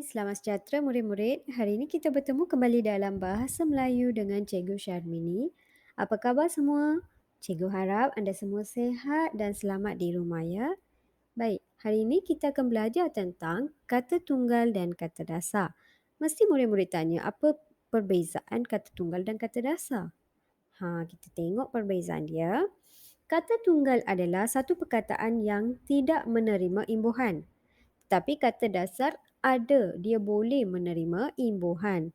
Selamat sejahtera murid-murid. Hari ini kita bertemu kembali dalam Bahasa Melayu dengan Cikgu Syarmini. Apa khabar semua? Cikgu harap anda semua sihat dan selamat di rumah ya. Baik, hari ini kita akan belajar tentang kata tunggal dan kata dasar. Mesti murid-murid tanya apa perbezaan kata tunggal dan kata dasar. Kita tengok perbezaan dia. Kata tunggal adalah satu perkataan yang tidak menerima imbuhan. Tapi kata dasar ada, dia boleh menerima imbuhan.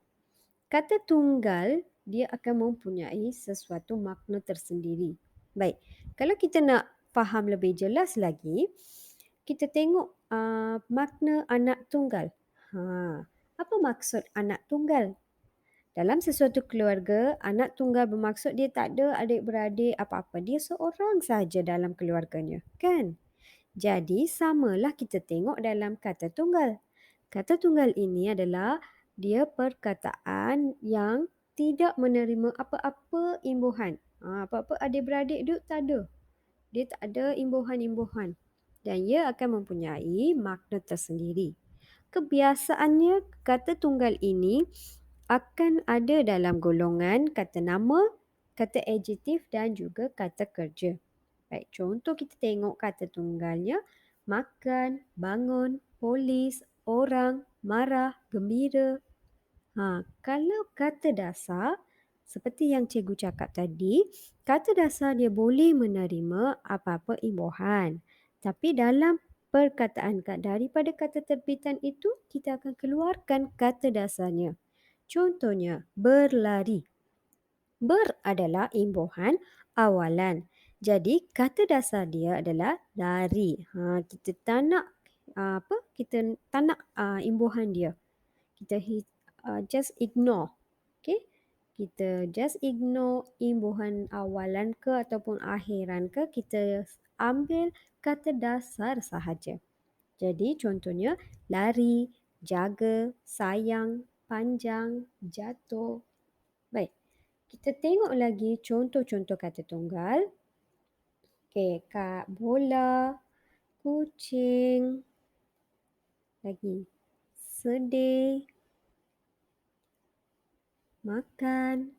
Kata tunggal, dia akan mempunyai sesuatu makna tersendiri. Baik, kalau kita nak faham lebih jelas lagi, kita tengok makna anak tunggal. Apa maksud anak tunggal? Dalam sesuatu keluarga, anak tunggal bermaksud dia tak ada adik-beradik apa-apa. Dia seorang sahaja dalam keluarganya, kan? Jadi, samalah kita tengok dalam kata tunggal. Kata tunggal ini adalah dia perkataan yang tidak menerima apa-apa imbuhan. Apa-apa adik-beradik dia tak ada. Dia tak ada imbuhan-imbuhan. Dan ia akan mempunyai makna tersendiri. Kebiasaannya kata tunggal ini akan ada dalam golongan kata nama, kata adjektif dan juga kata kerja. Baik, contoh kita tengok kata tunggalnya makan, bangun, polis, orang, marah, gembira. Kalau kata dasar, seperti yang cikgu cakap tadi, kata dasar dia boleh menerima apa-apa imbuhan. Tapi dalam perkataan daripada kata terbitan itu, kita akan keluarkan kata dasarnya. Contohnya, berlari. Ber adalah imbuhan awalan. Jadi kata dasar dia adalah lari. Kita tak nak kita tak nak imbuhan dia. Kita just ignore. Okay? Kita just ignore imbuhan awalan ke ataupun akhiran ke. Kita ambil kata dasar sahaja. Jadi contohnya lari, jaga, sayang, panjang, jatuh. Baik. Kita tengok lagi contoh-contoh kata tunggal. Okey, kak bola, kucing, lagi sedih, makan.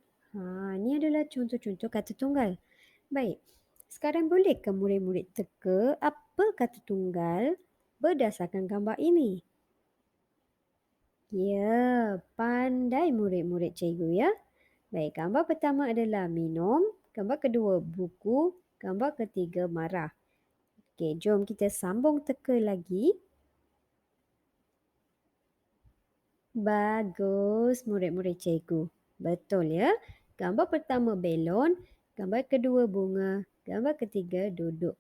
Ini adalah contoh-contoh kata tunggal. Baik, sekarang bolehkah murid-murid teka apa kata tunggal berdasarkan gambar ini? Ya, pandai murid-murid cikgu ya. Baik, gambar pertama adalah minum, gambar kedua buku, gambar ketiga marah. Okey, jom kita sambung teka lagi. Bagus murid-murid cikgu. Betul ya. Gambar pertama belon, gambar kedua bunga, gambar ketiga duduk.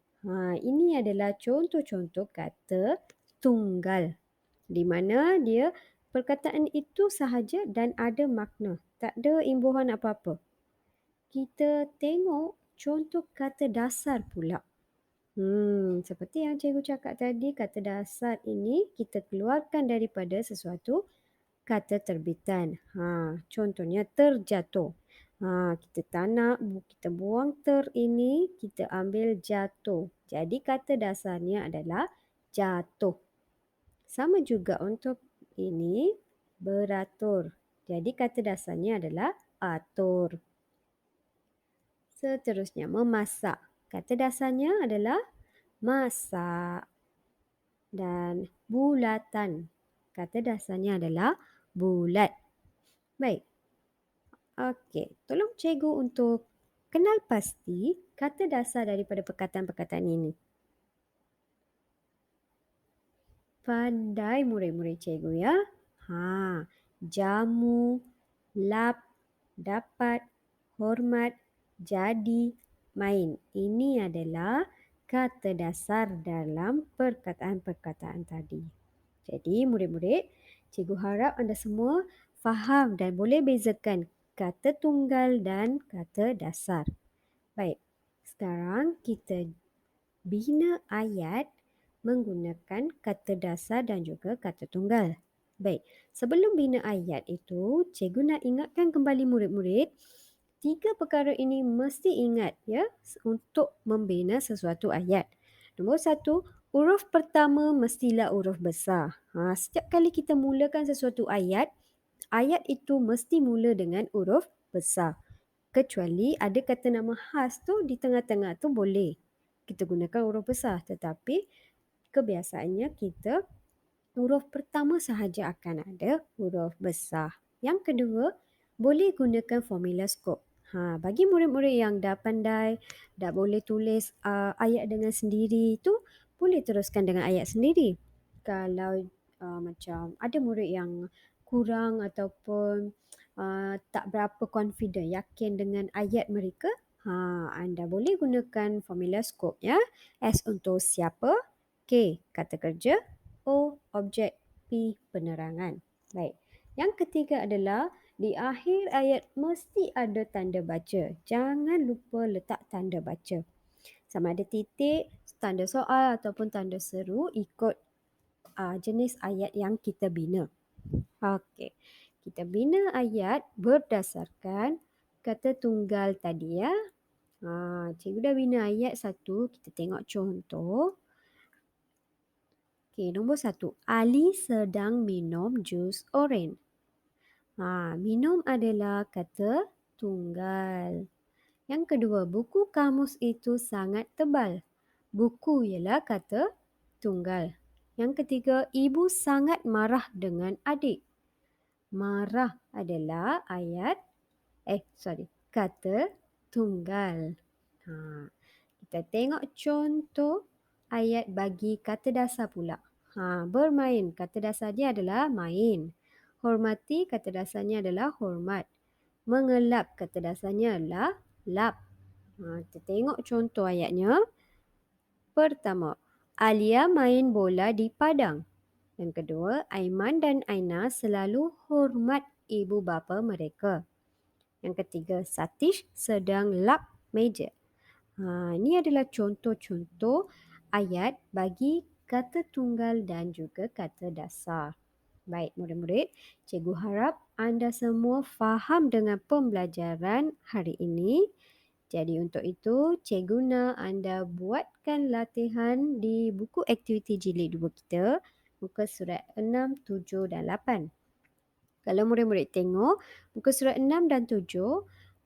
Ini adalah contoh-contoh kata tunggal. Di mana dia perkataan itu sahaja dan ada makna. Tak ada imbuhan apa-apa. Kita tengok contoh kata dasar pula. Seperti yang cikgu cakap tadi, kata dasar ini kita keluarkan daripada sesuatu kata terbitan. Contohnya terjatuh. Kita tak nak, kita buang ter ini, kita ambil jatuh. Jadi kata dasarnya adalah jatuh. Sama juga untuk ini beratur. Jadi kata dasarnya adalah atur. Seterusnya memasak. Kata dasarnya adalah masak. Dan bulatan. Kata dasarnya adalah bulat. Baik. Okey, tolong cikgu untuk kenal pasti kata dasar daripada perkataan-perkataan ini. Pandai murid-murid cikgu ya. Jamu, lap, dapat, hormat, jadi, main. Ini adalah kata dasar dalam perkataan-perkataan tadi. Jadi murid-murid, cikgu harap anda semua faham dan boleh bezakan kata tunggal dan kata dasar. Baik, sekarang kita bina ayat menggunakan kata dasar dan juga kata tunggal. Baik, sebelum bina ayat itu, cikgu nak ingatkan kembali murid-murid, 3 perkara ini mesti ingat ya untuk membina sesuatu ayat. Nombor 1, Huruf pertama mestilah huruf besar. Setiap kali kita mulakan sesuatu ayat, ayat itu mesti mula dengan huruf besar. Kecuali ada kata nama khas tu di tengah-tengah tu boleh kita gunakan huruf besar. Tetapi kebiasaannya kita huruf pertama sahaja akan ada huruf besar. Yang kedua, boleh gunakan formula skop. Bagi murid-murid yang dah pandai, dah boleh tulis ayat dengan sendiri tu, boleh teruskan dengan ayat sendiri. Kalau macam ada murid yang kurang ataupun tak berapa confident, yakin dengan ayat mereka, anda boleh gunakan formula skop ya. S untuk siapa, K kata kerja, O objek, P penerangan. Baik. Yang ketiga adalah di akhir ayat mesti ada tanda baca. Jangan lupa letak tanda baca. Sama ada titik, tanda soal ataupun tanda seru ikut jenis ayat yang kita bina. Okey. Kita bina ayat berdasarkan kata tunggal tadi ya. Cikgu dah bina ayat satu, kita tengok contoh. Okey, nombor 1. Ali sedang minum jus oren. Minum adalah kata tunggal. Yang kedua, buku kamus itu sangat tebal. Buku ialah kata tunggal. Yang ketiga, ibu sangat marah dengan adik. Marah adalah kata tunggal. Kita tengok contoh ayat bagi kata dasar pula. Bermain, kata dasar dia adalah main. Hormati, kata dasarnya adalah hormat. Mengelap, kata dasarnya adalah lap. Kita tengok contoh ayatnya. Pertama, Alia main bola di padang. Yang kedua, Aiman dan Aina selalu hormat ibu bapa mereka. Yang ketiga, Satish sedang lap meja. Ini adalah contoh-contoh ayat bagi kata tunggal dan juga kata dasar. Baik murid-murid, cikgu harap anda semua faham dengan pembelajaran hari ini. Jadi untuk itu, cikgu nak anda buatkan latihan di buku aktiviti jilid 2 kita, muka surat 6, 7 dan 8. Kalau murid-murid tengok muka surat 6 dan 7,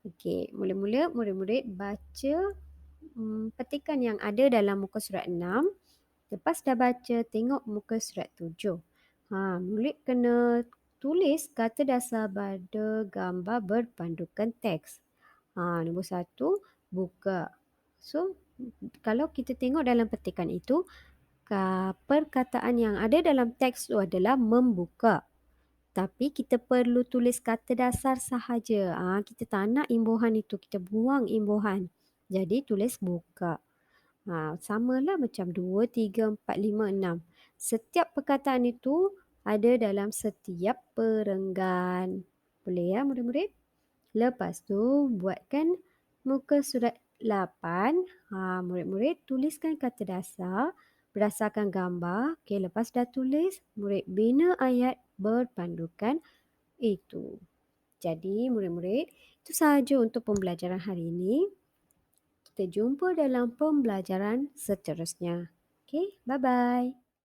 okey, mula-mula murid-murid baca petikan yang ada dalam muka surat 6. Lepas dah baca, tengok muka surat 7. Murid kena tulis kata dasar pada gambar berpandukan teks. Nombor 1, buka. So, kalau kita tengok dalam petikan itu, perkataan yang ada dalam teks itu adalah membuka. Tapi kita perlu tulis kata dasar sahaja. Kita tak nak imbuhan itu, kita buang imbuhan. Jadi tulis buka. Samalah macam 2, 3, 4, 5, 6. Setiap perkataan itu ada dalam setiap perenggan. Boleh ya murid-murid? Lepas tu buatkan muka surat 8. Murid-murid tuliskan kata dasar berdasarkan gambar. Okey, lepas dah tulis, murid bina ayat berpandukan itu. Jadi murid-murid, itu sahaja untuk pembelajaran hari ini. Kita jumpa dalam pembelajaran seterusnya. Okey, bye-bye.